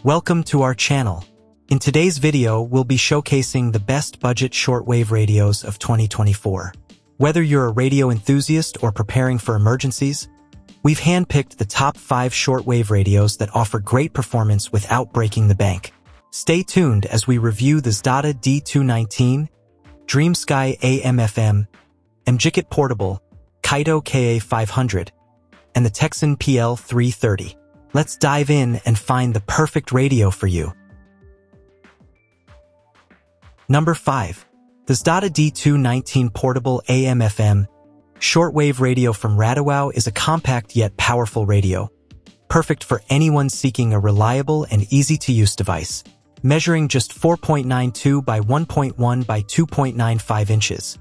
Welcome to our channel. In today's video, we'll be showcasing the best budget shortwave radios of 2024. Whether you're a radio enthusiast or preparing for emergencies, we've handpicked the top 5 shortwave radios that offer great performance without breaking the bank. Stay tuned as we review the Xhdata D219, DreamSky AM-FM, Emgykit Portable, Kaito KA500, and the Tecsun PL330. Let's dive in and find the perfect radio for you. Number 5. The Xhdata D219 Portable AM-FM shortwave radio from Radiow is a compact yet powerful radio, perfect for anyone seeking a reliable and easy-to-use device. Measuring just 4.92 by 1.1 by 2.95 inches.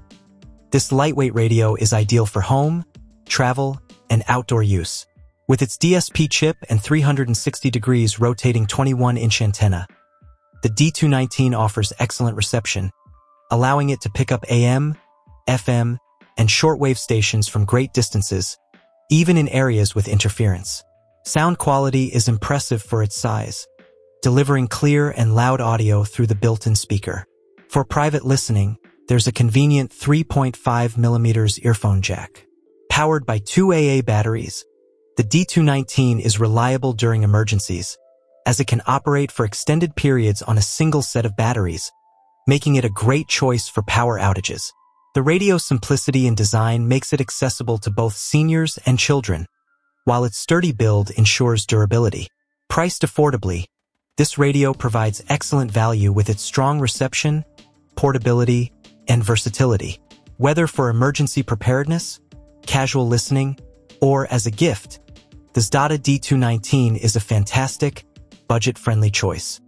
This lightweight radio is ideal for home, travel, and outdoor use. With its DSP chip and 360 degrees rotating 21-inch antenna, the D219 offers excellent reception, allowing it to pick up AM, FM, and shortwave stations from great distances, even in areas with interference. Sound quality is impressive for its size, delivering clear and loud audio through the built-in speaker. For private listening, there's a convenient 3.5mm earphone jack. Powered by 2 AA batteries, the D219 is reliable during emergencies, as it can operate for extended periods on a single set of batteries, making it a great choice for power outages. The radio's simplicity and design makes it accessible to both seniors and children, while its sturdy build ensures durability. Priced affordably, this radio provides excellent value with its strong reception, portability, and versatility. Whether for emergency preparedness, casual listening, or as a gift, the Xhdata D219 is a fantastic, budget-friendly choice.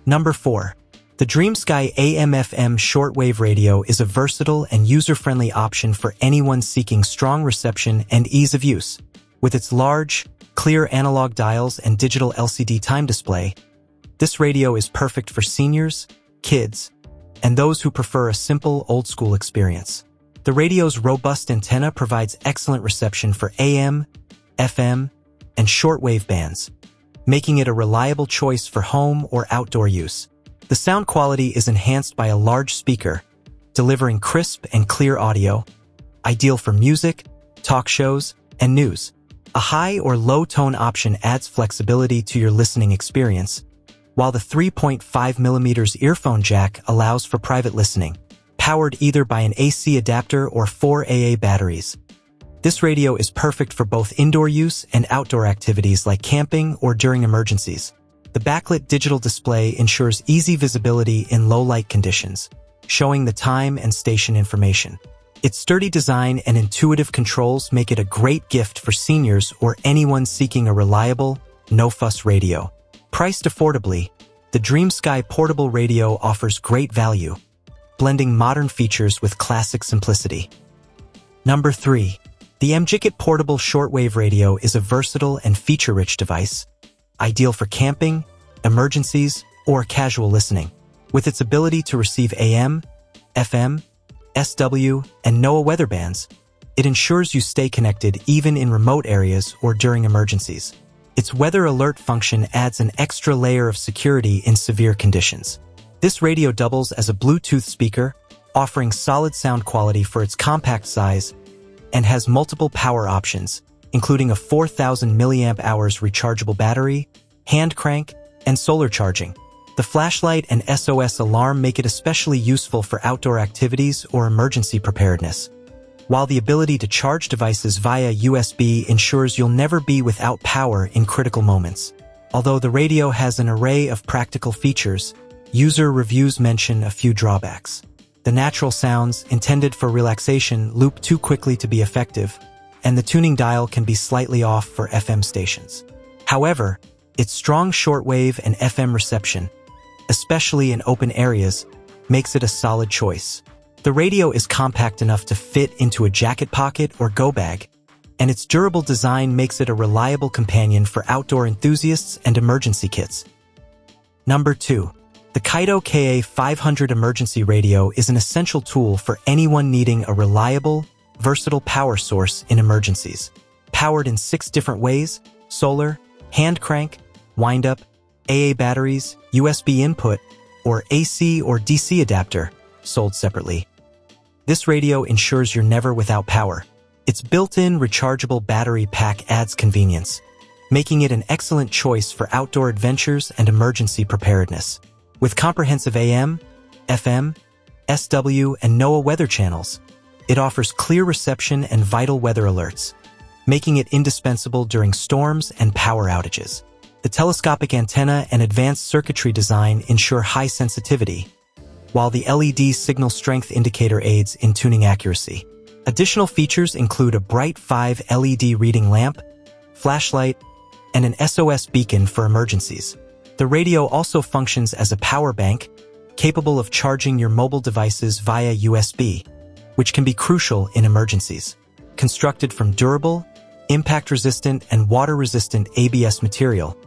Number 4. The DreamSky AM-FM shortwave radio is a versatile and user-friendly option for anyone seeking strong reception and ease of use. With its large, clear analog dials and digital LCD time display, this radio is perfect for seniors, kids, and those who prefer a simple, old-school experience. The radio's robust antenna provides excellent reception for AM, FM, and shortwave bands, making it a reliable choice for home or outdoor use. The sound quality is enhanced by a large speaker, delivering crisp and clear audio, ideal for music, talk shows, and news. A high or low tone option adds flexibility to your listening experience, while the 3.5mm earphone jack allows for private listening, powered either by an AC adapter or 4 AA batteries. This radio is perfect for both indoor use and outdoor activities like camping or during emergencies. The backlit digital display ensures easy visibility in low-light conditions, showing the time and station information. Its sturdy design and intuitive controls make it a great gift for seniors or anyone seeking a reliable, no-fuss radio. Priced affordably, the DreamSky Portable radio offers great value, blending modern features with classic simplicity. Number 3. The Emgykit Portable shortwave radio is a versatile and feature-rich device, ideal for camping, emergencies, or casual listening. With its ability to receive AM, FM, SW, and NOAA weather bands, it ensures you stay connected even in remote areas or during emergencies. Its weather alert function adds an extra layer of security in severe conditions. This radio doubles as a Bluetooth speaker, offering solid sound quality for its compact size, and has multiple power options, including a 4,000 mAh rechargeable battery, hand crank, and solar charging. The flashlight and SOS alarm make it especially useful for outdoor activities or emergency preparedness, while the ability to charge devices via USB ensures you'll never be without power in critical moments. Although the radio has an array of practical features, user reviews mention a few drawbacks. The natural sounds, intended for relaxation, loop too quickly to be effective, and the tuning dial can be slightly off for FM stations. However, its strong shortwave and FM reception, especially in open areas, makes it a solid choice. The radio is compact enough to fit into a jacket pocket or go bag, and its durable design makes it a reliable companion for outdoor enthusiasts and emergency kits. Number 2. The Kaito KA500 emergency radio is an essential tool for anyone needing a reliable, versatile power source in emergencies. Powered in 6 different ways: solar, hand crank, wind-up, AA batteries, USB input, or AC or DC adapter, sold separately. This radio ensures you're never without power. Its built-in rechargeable battery pack adds convenience, making it an excellent choice for outdoor adventures and emergency preparedness. With comprehensive AM, FM, SW, and NOAA weather channels, it offers clear reception and vital weather alerts, making it indispensable during storms and power outages. The telescopic antenna and advanced circuitry design ensure high sensitivity, while the LED signal strength indicator aids in tuning accuracy. Additional features include a bright 5 LED reading lamp, flashlight, and an SOS beacon for emergencies. The radio also functions as a power bank, capable of charging your mobile devices via USB, which can be crucial in emergencies. Constructed from durable, impact-resistant, and water-resistant ABS material,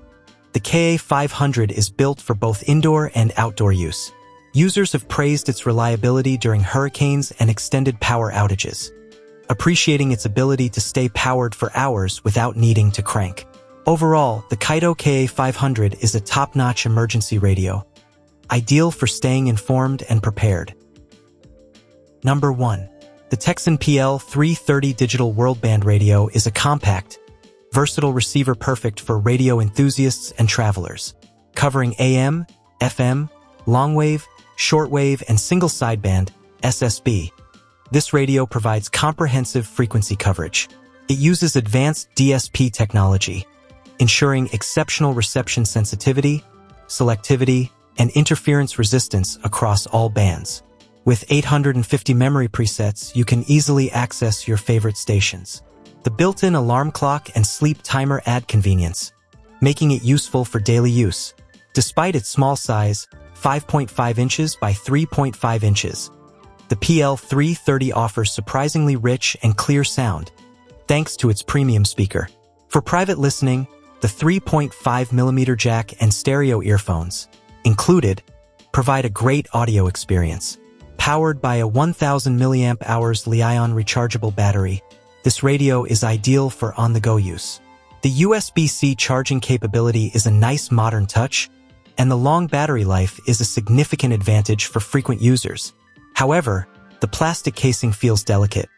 the KA500 is built for both indoor and outdoor use. Users have praised its reliability during hurricanes and extended power outages, appreciating its ability to stay powered for hours without needing to crank. Overall, the KAIDO KA500 is a top-notch emergency radio, ideal for staying informed and prepared. Number 1. The Tecsun PL330 digital Worldband radio is a compact, versatile receiver perfect for radio enthusiasts and travelers. Covering AM, FM, longwave, shortwave, and single sideband (SSB). This radio provides comprehensive frequency coverage. It uses advanced DSP technology, ensuring exceptional reception sensitivity, selectivity, and interference resistance across all bands. With 850 memory presets, you can easily access your favorite stations. The built-in alarm clock and sleep timer add convenience, making it useful for daily use. Despite its small size, 5.5 inches by 3.5 inches, the PL330 offers surprisingly rich and clear sound, thanks to its premium speaker. For private listening, the 3.5mm jack and stereo earphones, included, provide a great audio experience. Powered by a 1000 mAh Li-ion rechargeable battery, this radio is ideal for on-the-go use. The USB-C charging capability is a nice modern touch, and the long battery life is a significant advantage for frequent users. However, the plastic casing feels delicate,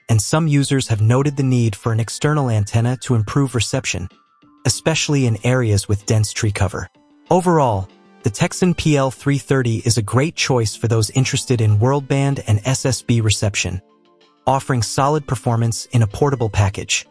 and some users have noted the need for an external antenna to improve reception, especially in areas with dense tree cover. Overall, the Tecsun PL330 is a great choice for those interested in Worldband and SSB reception, offering solid performance in a portable package.